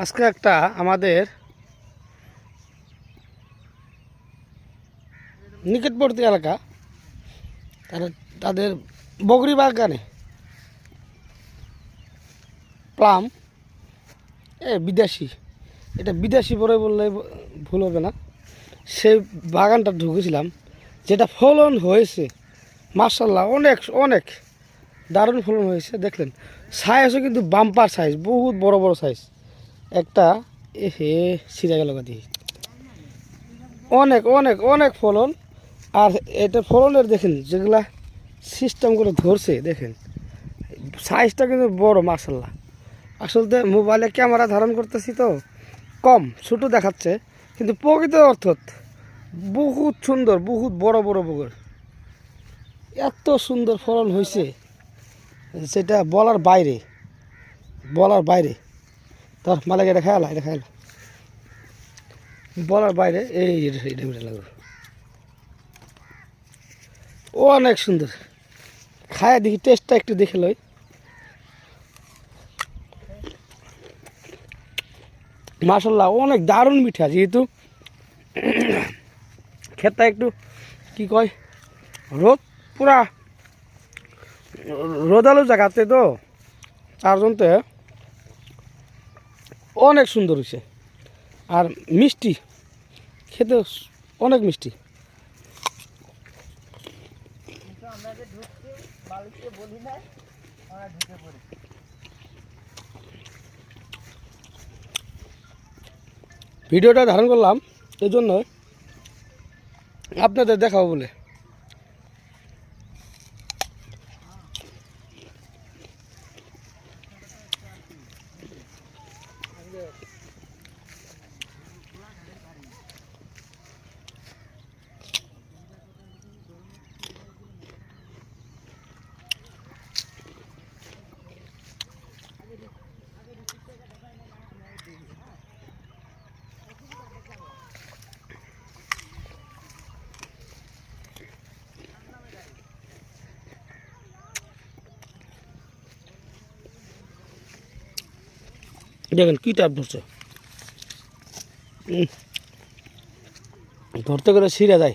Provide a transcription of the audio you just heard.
আজকে একটা আমাদের নিকটবর্তী এলাকা তাদের বগরি বাগানে প্লাম বিদেশি, এটা বিদেশি পরে বললে ভুল হবে না। সেই বাগানটা ঢুকেছিলাম, যেটা ফলন হয়েছে মাশাআল্লাহ অনেক অনেক দারুণ ফলন হয়েছে। দেখলেন সাইজও কিন্তু বাম্পার সাইজ, বহুত বড় বড় সাইজ। একটা ছিঁড়ে গেল গাদি, অনেক অনেক অনেক ফলন। আর এটা ফলনের দেখেন যেগুলা সিস্টেম করে ধরছে, দেখেন সাইজটা কিন্তু বড় মাশাআল্লাহ। আসলে মোবাইলে ক্যামেরা ধারণ করতেছি তো কম ছোটো দেখাচ্ছে, কিন্তু প্রকৃত অর্থত বহুত সুন্দর, বহুত বড় বড় বগর, এত সুন্দর ফলন হয়েছে সেটা বলার বাইরে, বলার বাইরে। তোর মালিক এটা খায়ালা, এটা খায়ালা, বলার বাইরে। এই লাগবে অনেক সুন্দর, খায় দেখি টেস্টটা একটু দেখে লই। মাশাআল্লাহ অনেক দারুণ মিঠা, যেহেতু খেতটা একটু কি কয় রোদ, পুরা রোদালো জায়গাতে তো চারজনতে অনেক সুন্দর হয়েছে। আর মিষ্টি খেতে অনেক মিষ্টি। ভিডিওটা ধারণ করলাম এই জন্য আপনাদের দেখাবো বলে। দেখেন কি টাপ ধরছে, ধরতে গেলে ছিঁড়ে যায়।